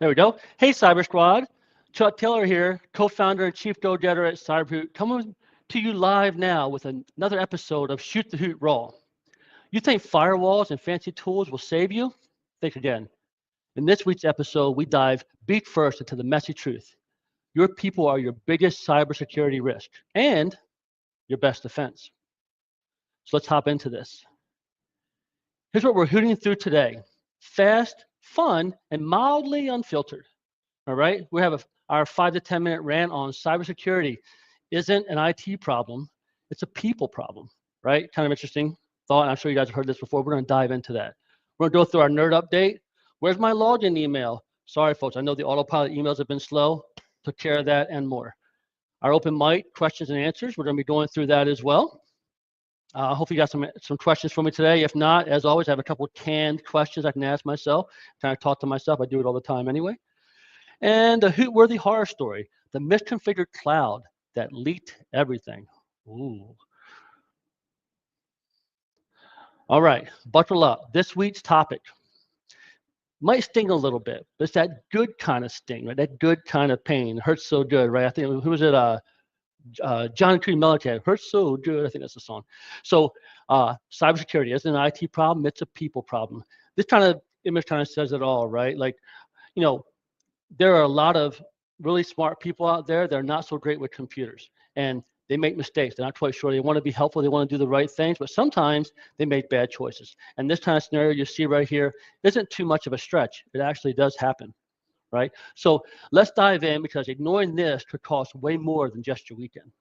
There we go. Hey, Cyber Squad. Chuck Taylor here, co-founder and chief go-getter at Cyberhoot, coming to you live now with another episode of Shoot the Hoot Raw. You think firewalls and fancy tools will save you? Think again. In this week's episode, we dive beak first into the messy truth. Your people are your biggest cybersecurity risk and your best defense. So let's hop into this. Here's what we're hooting through today. Fast, fun, and mildly unfiltered. All right, we have our 5 to 10 minute rant on cybersecurity. Isn't an IT problem, it's a people problem, right? Kind of interesting thought. And I'm sure you guys have heard this before. We're going to dive into that. We're going to go through our nerd update. Where's my login email? Sorry, folks. I know the autopilot emails have been slow. Took care of that and more. Our open mic questions and answers. We're going to be going through that as well. Hopefully you got some questions for me today. If not, as always, I have a couple of canned questions I can ask myself. Kind of talk to myself. I do it all the time anyway. And a hoot-worthy horror story, the misconfigured cloud that leaked everything. Ooh. All right, buckle up. This week's topic might sting a little bit, but it's that good kind of sting, right? That good kind of pain. It hurts so good, right? I think, who was it? John Creed Mellencamp, hurts so good. I think that's the song. So cybersecurity isn't an IT problem, it's a people problem. This kind of image kind of says it all, right? Like, you know, there are a lot of really smart people out there that are not so great with computers, and they make mistakes. They're not quite sure. They want to be helpful. They want to do the right things, but sometimes they make bad choices. And this kind of scenario you see right here isn't too much of a stretch. It actually does happen, right? So let's dive in, because ignoring this could cost way more than just your weekend.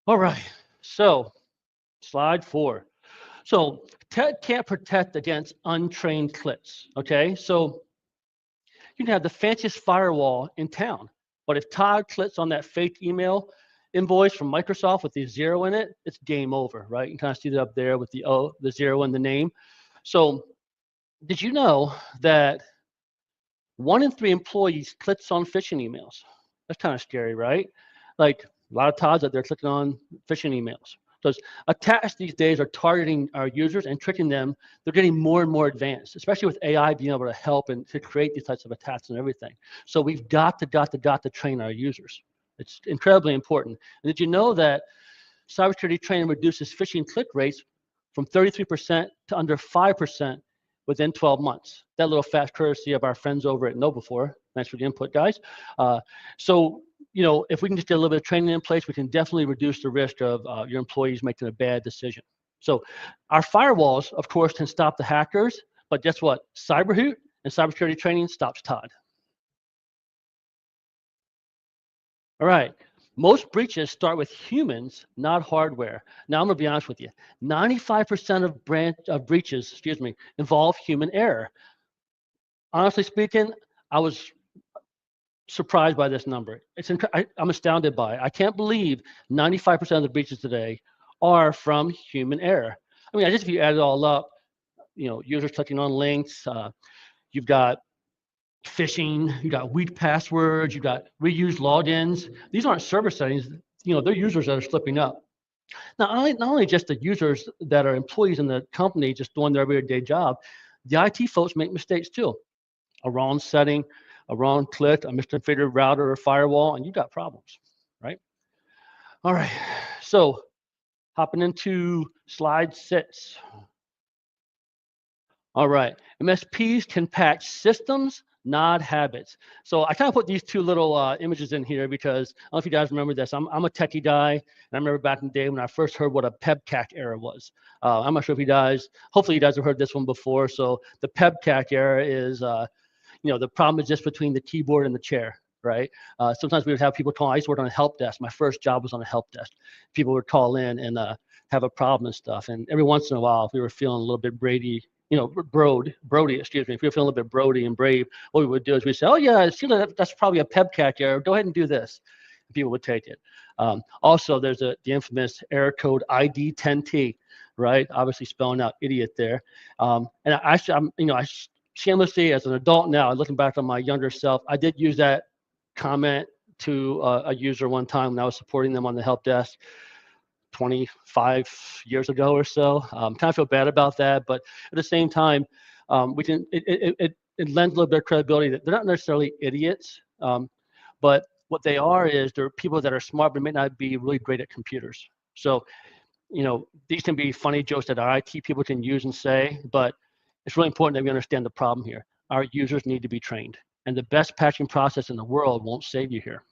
All right, so slide 4. So Ted can't protect against untrained clicks, okay? So you can have the fanciest firewall in town, but if Todd clicks on that fake email invoice from Microsoft with the 0 in it, it's game over, right? You can kind of see that up there with the 0 in the name. So did you know that 1 in 3 employees clicks on phishing emails? That's kind of scary, right? Like a lot of Todds out there clicking on phishing emails. Because attacks these days are targeting our users and tricking them. They're getting more and more advanced, especially with AI being able to help and to create these types of attacks and everything. So we've got to train our users. It's incredibly important. And did you know that cybersecurity training reduces phishing click rates from 33% to under 5% within 12 months? That little fast courtesy of our friends over at KnowBe4. Thanks for the input, guys. So, you know, if we can just get a little bit of training in place, we can definitely reduce the risk of your employees making a bad decision. So our firewalls, of course, can stop the hackers, but guess what? Cyberhoot and cybersecurity training stops Todd. All right, most breaches start with humans, not hardware. Now I'm gonna be honest with you. 95% of breaches, involve human error. Honestly speaking, I was surprised by this number. I'm astounded by it. I can't believe 95% of the breaches today are from human error. I mean, I guess if you add it all up, you know, users clicking on links, you've got phishing, you've got weak passwords, you've got reused logins. These aren't server settings. You know, they're users that are slipping up. Not only just the users that are employees in the company just doing their everyday job, the IT folks make mistakes too. A wrong setting, a wrong click, a misconfigured router or firewall, and you got problems, right? All right, so hopping into slide 6. All right, MSPs can patch systems, not habits. So I kind of put these two little images in here because I don't know if you guys remember this. I'm a techie guy, and I remember back in the day when I first heard what a PEBCAC error was. I'm not sure if you guys, hopefully you guys have heard this one before. So the PEBCAC error is, you know, the problem is just between the keyboard and the chair, right? Sometimes we would have people call. I used to work on a help desk. My first job was on a help desk. People would call in and have a problem and stuff. And every once in a while, if we were feeling a little bit Brody, excuse me, if we were feeling a little bit Brody and brave, what we would do is we'd say, oh yeah, that's probably a PEBCAC error. Go ahead and do this. And people would take it. Also, there's the infamous error code ID 10T, right? Obviously spelling out idiot there. And I shamelessly, as an adult now, looking back on my younger self, I did use that comment to a user one time when I was supporting them on the help desk 25 years ago or so. Kind of feel bad about that, but at the same time, it lends a little bit of credibility that they're not necessarily idiots, but what they are is they're people that are smart but may not be really great at computers. So, these can be funny jokes that our IT people can use and say, but it's really important that we understand the problem here. Our users need to be trained, and the best patching process in the world won't save you here.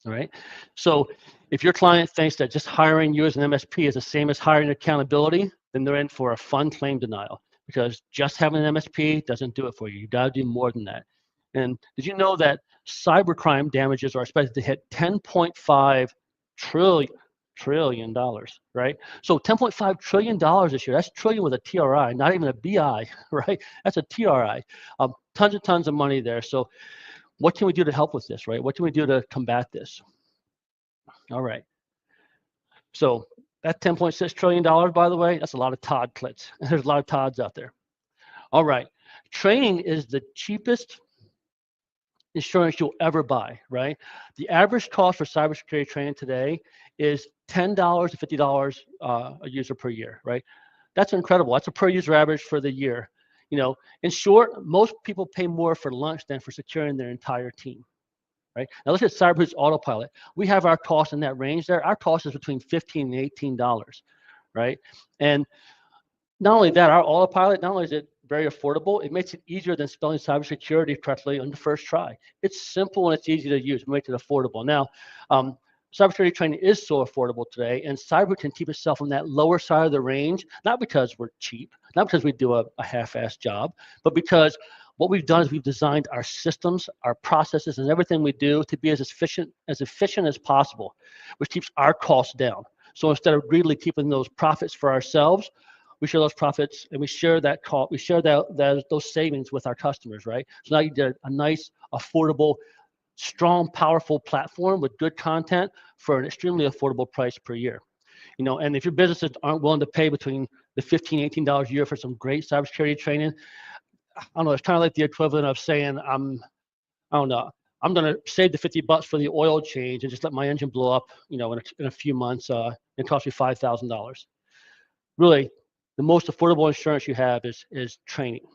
All right. So if your client thinks that just hiring you as an MSP is the same as hiring accountability, then they're in for a fun claim denial, because just having an MSP doesn't do it for you. You got to do more than that. And did you know that cybercrime damages are expected to hit $10.5 trillion, right? So $10.5 trillion this year. That's trillion with a TRI, not even a BI, right? That's a TRI. Tons and tons of money there. So what can we do to help with this, right? What can we do to combat this? All right. So that $10.6 trillion, by the way, that's a lot of Todd clits. There's a lot of Todds out there. All right. Training is the cheapest insurance you'll ever buy, right? The average cost for cybersecurity training today is $10 to $50 a user per year, right? That's incredible. That's a per user average for the year. In short, most people pay more for lunch than for securing their entire team, right? Now look at Cyberhood's Autopilot. We have our cost in that range there. Our cost is between $15 and $18, right? And not only that, our Autopilot, not only is it very affordable, it makes it easier than spelling cybersecurity correctly on the first try. It's simple and it's easy to use. It makes it affordable. Now, cybersecurity training is so affordable today, and Cyberhood can keep itself on that lower side of the range, not because we're cheap, not because we do a half-assed job, but because what we've done is we've designed our systems, our processes, and everything we do to be as efficient as possible, which keeps our costs down. So instead of greedily keeping those profits for ourselves, we share those profits and we share that cost. We share those savings with our customers, right? So now you get a nice, affordable, strong, powerful platform with good content for an extremely affordable price per year. And if your businesses aren't willing to pay between the $15, $18 a year for some great cybersecurity training, I don't know, it's kind of like the equivalent of saying, I don't know, I'm going to save the $50 for the oil change and just let my engine blow up, in a few months, and cost me $5,000. Really, the most affordable insurance you have is training.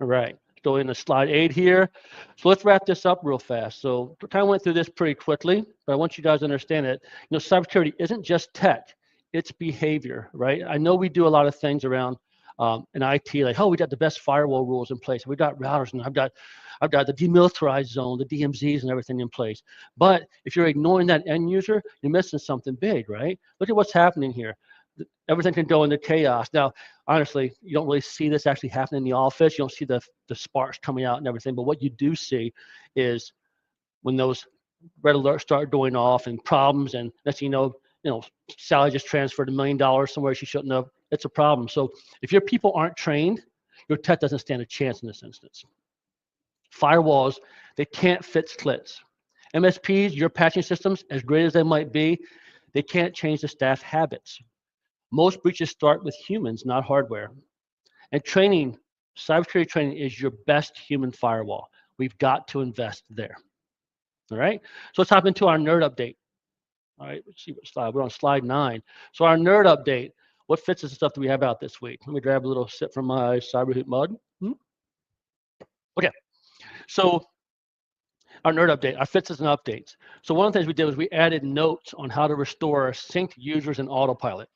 All right. Go into slide 8 here. So let's wrap this up real fast. So I kind of went through this pretty quickly, but I want you guys to understand that cybersecurity isn't just tech, it's behavior, right? I know we do a lot of things around in IT, like, oh, we got the best firewall rules in place. We got routers, and I've got the demilitarized zone, the DMZs and everything in place. But if you're ignoring that end user, you're missing something big, right? Look at what's happening here. Everything can go into chaos. Now, honestly, you don't really see this actually happening in the office. You don't see the sparks coming out and everything. But what you do see is when those red alerts start going off and problems, and next thing you know, Sally just transferred $1 million somewhere she shouldn't have. It's a problem. So if your people aren't trained, your tech doesn't stand a chance in this instance. Firewalls, they can't fix clits. MSPs, your patching systems, as great as they might be, they can't change the staff habits. Most breaches start with humans, not hardware. And training, cybersecurity training is your best human firewall. We've got to invest there. All right, so let's hop into our nerd update. All right, let's see what slide. We're on slide 9. So our nerd update, what fits the stuff that we have out this week? Let me grab a little sip from my Cyberhood mug. Okay, so our nerd update, our fixes and updates. So one of the things we did was we added notes on how to restore synced users in Autopilot,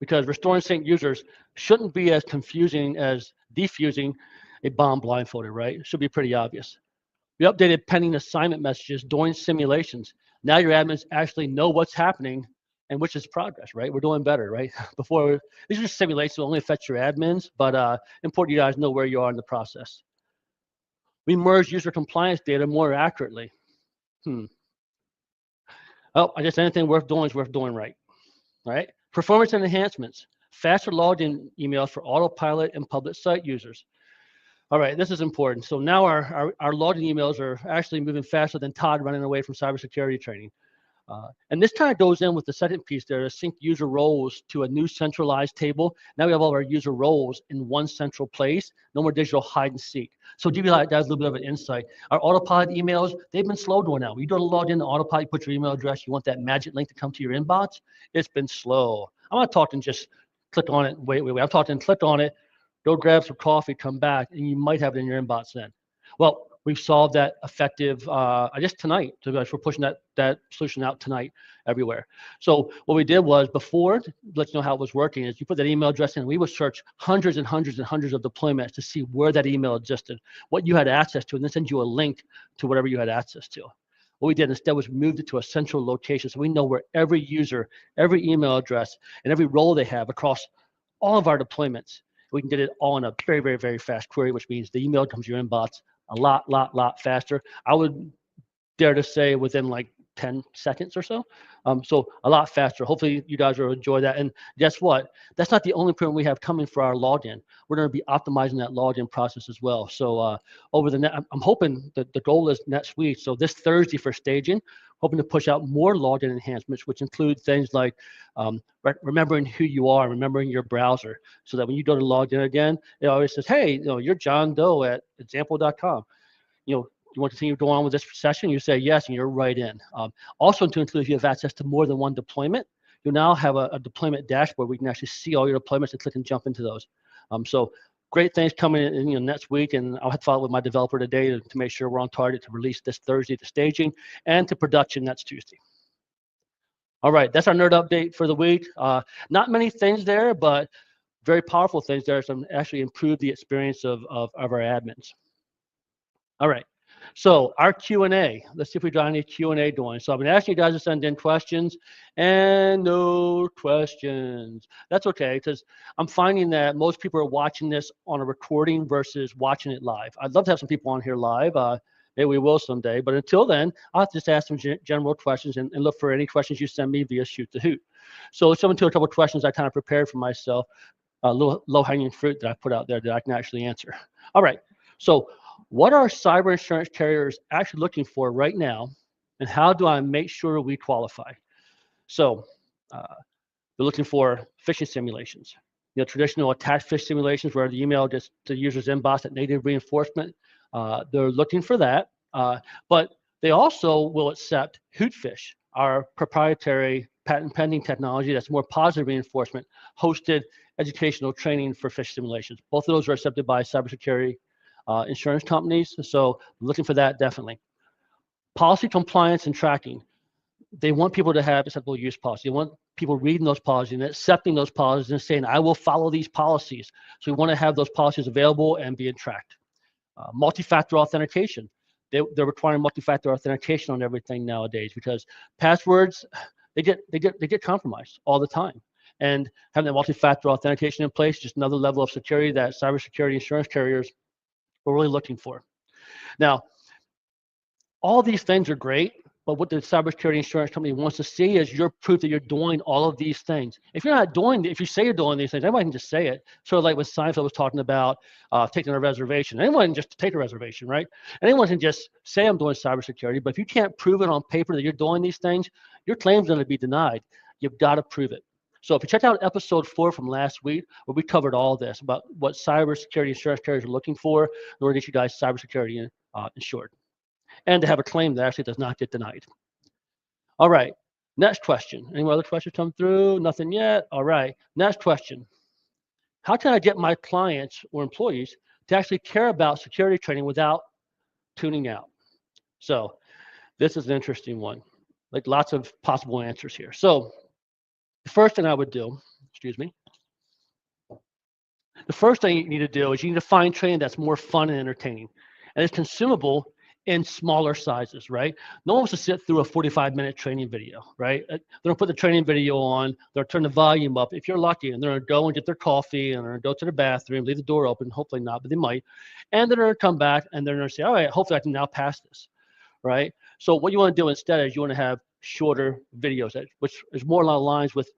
because restoring synced users shouldn't be as confusing as defusing a bomb blindfolded, right? It should be pretty obvious. We updated pending assignment messages during simulations. Now your admins actually know what's happening and which is progress, right? We're doing better, right? Before, these are just simulations, so only affect your admins, but important you guys know where you are in the process. We merged user compliance data more accurately. Oh, I guess anything worth doing is worth doing right, right? Performance and enhancements, faster login emails for Autopilot and public site users. All right, this is important. So now our login emails are actually moving faster than Todd running away from cybersecurity training. And this kind of goes in with the second piece there, to sync user roles to a new centralized table. Now we have all of our user roles in one central place. No more digital hide and seek. So give you guys a little bit of an insight. Our Autopilot emails, they've been slow going out. When you go to log in to Autopilot, you put your email address, you want that magic link to come to your inbox. It's been slow. I'm not talking just click on it, wait. I'm talking click on it, go grab some coffee, come back, and you might have it in your inbox then. Well, we've solved that effective, I guess tonight. So guys, we're pushing that solution out tonight everywhere. So what we did was before, to let you know how it was working, is you put that email address in, we would search hundreds and hundreds and hundreds of deployments to see where that email existed, what you had access to, and then send you a link to whatever you had access to. What we did instead was moved it to a central location so we know where every user, every email address, and every role they have across all of our deployments. We can get it all in a very, very, very fast query, which means the email comes to your inbox a lot faster. I would dare to say within like 10 seconds or so. So a lot faster. Hopefully you guys will enjoy that. And guess what? That's not the only improvement we have coming for our login. We're going to be optimizing that login process as well. So over the I'm hoping that the goal is next week. So this Thursday for staging, hoping to push out more login enhancements, which include things like remembering who you are, remembering your browser, so that when you go to log in again, it always says, hey, you're John Doe at example.com. You want to continue to go on with this session, you say yes, and you're right in. Also to include if you have access to more than one deployment, you'll now have a deployment dashboard where you can actually see all your deployments and click and jump into those. So great things coming in next week, and I'll have to follow with my developer today to make sure we're on target to release this Thursday to staging and to production next Tuesday. All right, that's our nerd update for the week. Not many things there, but very powerful things there. So actually improve the experience of our admins. All right. So our Q&A, let's see if we got any Q&A doing. So I've been asking you guys to send in questions, and no questions. That's okay, because I'm finding that most people are watching this on a recording versus watching it live. I'd love to have some people on here live. Maybe we will someday, but until then, I'll have to just ask some general questions and look for any questions you send me via Shoot the Hoot. So let's jump into a couple of questions I kind of prepared for myself, low-hanging fruit that I put out there that I can actually answer. All right, so what are cyber insurance carriers actually looking for right now, and how do I make sure we qualify? So they're looking for phishing simulations. Traditional attack phish simulations where the email gets to the user's inbox at negative reinforcement. They're looking for that, but they also will accept Hootfish, our proprietary patent pending technology that's more positive reinforcement, hosted educational training for phish simulations. Both of those are accepted by cybersecurity insurance companies, so looking for that definitely. Policy compliance and tracking. They want people to have acceptable use policy. They want people reading those policies and accepting those policies and saying, I will follow these policies. So we want to have those policies available and being tracked. Multi-factor authentication. They're requiring multi-factor authentication on everything nowadays because passwords, they get compromised all the time. And having that multi-factor authentication in place, just another level of security that cybersecurity insurance carriers we're really looking for. Now, all these things are great, but what the cybersecurity insurance company wants to see is your proof that you're doing all of these things. If you're not doing, if you say you're doing these things, everybody can just say it. Sort of like what Seinfeld was talking about, taking a reservation. Anyone can just take a reservation, right? Anyone can just say I'm doing cybersecurity, but if you can't prove it on paper that you're doing these things, your claim's going to be denied. You've got to prove it. So if you check out episode 4 from last week, where we covered all this about what cybersecurity insurance carriers are looking for in order to get you guys cybersecurity insured, and to have a claim that actually does not get denied. All right, next question. Any other questions come through? Nothing yet. All right, next question. How can I get my clients or employees to actually care about security training without tuning out? So this is an interesting one. Like lots of possible answers here. So the first thing I would do, the first thing you need to do is you need to find training that's more fun and entertaining, and it's consumable in smaller sizes, right? No one wants to sit through a 45-minute training video, right? They're gonna put the training video on, they'll turn the volume up if you're lucky, and they're gonna go and get their coffee, and they're gonna go to the bathroom, leave the door open, hopefully not, but they might, and then they're gonna come back and they're gonna say, all right, hopefully I can now pass this, right? So what you wanna do instead is you wanna have shorter videos, which is more along the lines with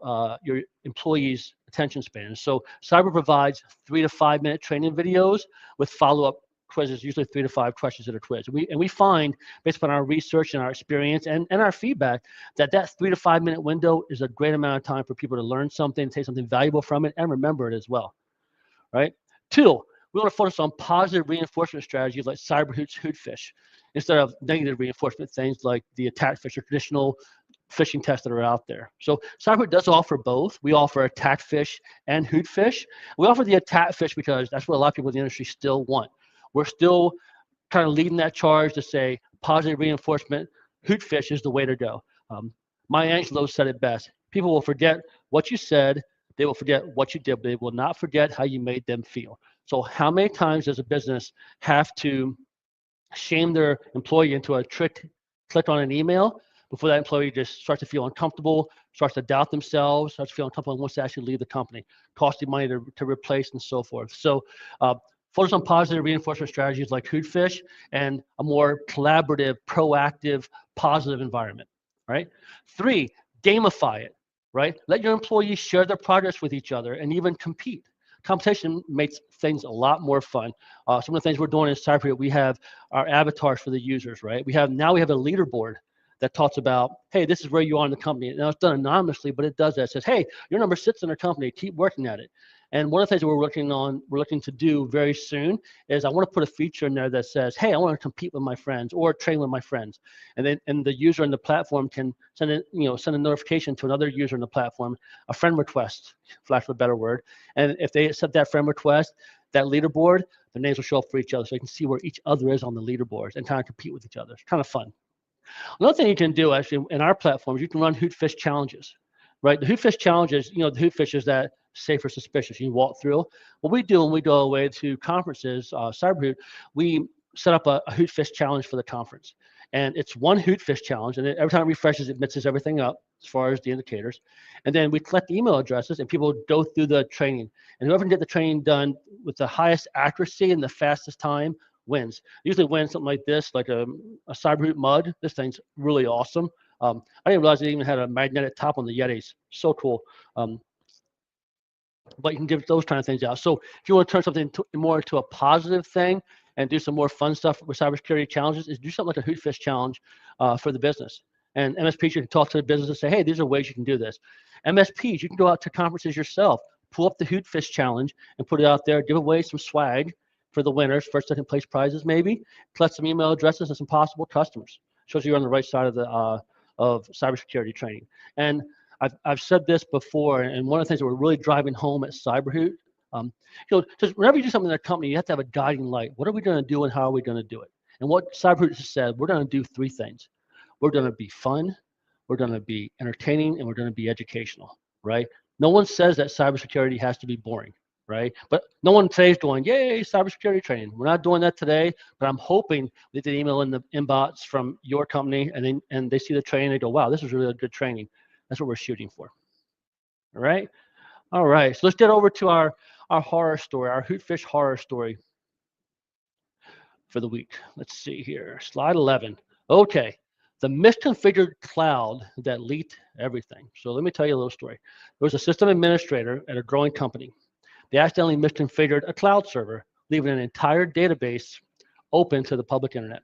your employees' attention span. So Cyber provides 3 to 5 minute training videos with follow-up quizzes, usually 3 to 5 questions in a quiz. And we find, based upon our research and our experience and our feedback, that 3 to 5 minute window is a great amount of time for people to learn something, take something valuable from it, and remember it as well, right? 2, we want to focus on positive reinforcement strategies like Cyber Hootfish, instead of negative reinforcement things like the attack fish or traditional phishing tests that are out there. So Cyberhood does offer both. We offer attack fish and hoot fish. We offer the attack fish because that's what a lot of people in the industry still want. We're still kind of leading that charge to say positive reinforcement, hoot fish is the way to go. Maya Angelou said it best. People will forget what you said, they will forget what you did, but they will not forget how you made them feel. So how many times does a business have to shame their employee into a trick, click on an email before that employee just starts to feel uncomfortable, starts to doubt themselves, starts to feel uncomfortable and wants to actually leave the company, costing money to replace and so forth. So focus on positive reinforcement strategies like hoot fish and a more collaborative, proactive, positive environment, right? 3, gamify it, right? Let your employees share their progress with each other and even compete. Competition makes things a lot more fun. Some of the things we're doing in Cyberhood, we have our avatars for the users, right? Now we have a leaderboard that talks about, hey, this is where you are in the company. Now it's done anonymously, but it does that. It says, hey, your number sits in the company. Keep working at it. And one of the things that we're looking to do very soon is I want to put a feature in there that says, hey, I want to compete with my friends or train with my friends. And the user in the platform can send a notification to another user in the platform, a friend request, for lack of a better word. And if they accept that friend request, that leaderboard, the names will show up for each other. So you can see where each other is on the leaderboards and kind of compete with each other. It's kind of fun. Another thing you can do actually in our platform is you can run Hootfish challenges, right? The Hootfish challenges, the Hootfish is that safe or suspicious. You walk through. What we do when we go away to conferences, Cyberhood, we set up a Hootfish challenge for the conference. And it's one Hootfish challenge, and every time it refreshes, it mixes everything up as far as the indicators. And then we collect email addresses, and people go through the training. And whoever can get the training done with the highest accuracy and the fastest time wins. Usually wins something like this, like a Cyberhood mug. This thing's really awesome. I didn't realize it even had a magnetic top on the Yetis. So cool. But you can give those kind of things out. So if you want to turn something more into a positive thing and do some more fun stuff with cybersecurity challenges, is do something like a Hootfish challenge for the business. And MSPs, you can talk to the business and say, hey, these are ways you can do this. MSPs, you can go out to conferences yourself, pull up the Hootfish challenge and put it out there, give away some swag for the winners, first, second place prizes maybe, collect some email addresses and some possible customers. Shows you're on the right side of the of cybersecurity training. And I've said this before, and one of the things that we're really driving home at Cyberhood, just whenever you do something in a company, you have to have a guiding light. What are we going to do and how are we going to do it? And what Cyberhood has said, we're going to do 3 things. We're going to be fun, we're going to be entertaining, and we're going to be educational, right? No one says that cybersecurity has to be boring, right? But no one today is going, yay, cybersecurity training. We're not doing that today, but I'm hoping that they email in the inbox from your company and they see the training, they go, wow, this is really a good training. That's what we're shooting for. All right. All right. So let's get over to our horror story, our Hootfish horror story for the week. Let's see here. Slide 11. Okay. The misconfigured cloud that leaked everything. So let me tell you a little story. There was a system administrator at a growing company. They accidentally misconfigured a cloud server, leaving an entire database open to the public internet.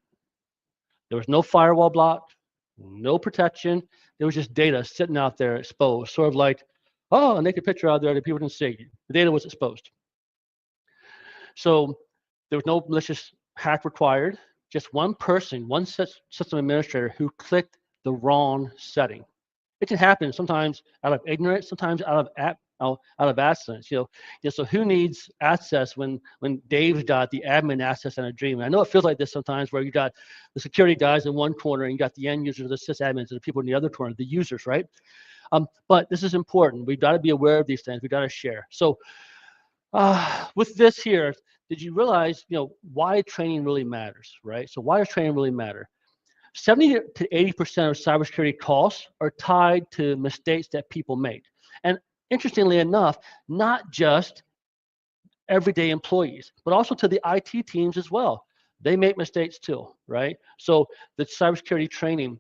There was no firewall block, no protection. There was just data sitting out there exposed, sort of like, oh, a naked picture out there that people didn't see. The data was exposed. So there was no malicious hack required. Just one person, one system administrator who clicked the wrong setting. It can happen sometimes out of ignorance, sometimes out of accidents. So who needs access when Dave's got the admin access in a dream? And I know it feels like this sometimes, where you got the security guys in one corner and you got the end users, the sysadmins, and the people in the other corner, the users, right? But this is important. We've got to be aware of these things. We've got to share. So with this here, did you realize why training really matters, right? So why does training really matter? 70 to 80% of cybersecurity costs are tied to mistakes that people make. And interestingly enough, not just everyday employees, but also to the IT teams as well. They make mistakes too, right? So the cybersecurity training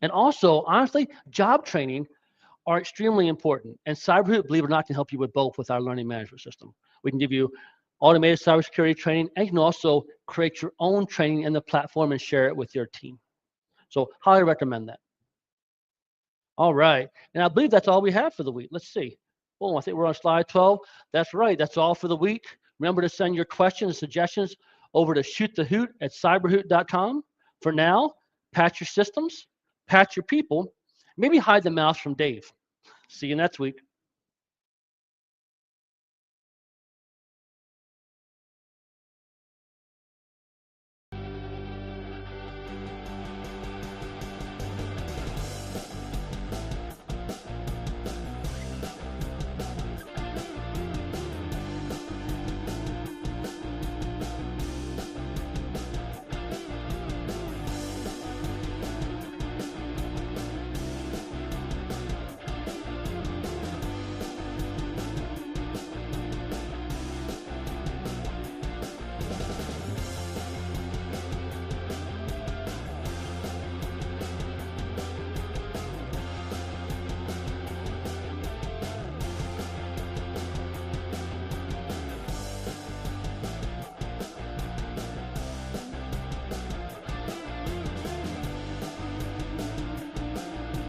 and also, honestly, job training are extremely important. And Cyberhood, believe it or not, can help you with both with our learning management system. We can give you automated cybersecurity training, and you can also create your own training in the platform and share it with your team. So highly recommend that. All right. And I believe that's all we have for the week. Let's see. Oh, I think we're on slide 12. That's right. That's all for the week. Remember to send your questions and suggestions over to shootthehoot@cyberhoot.com. For now, patch your systems, patch your people, Maybe hide the mouse from Dave. See you next week.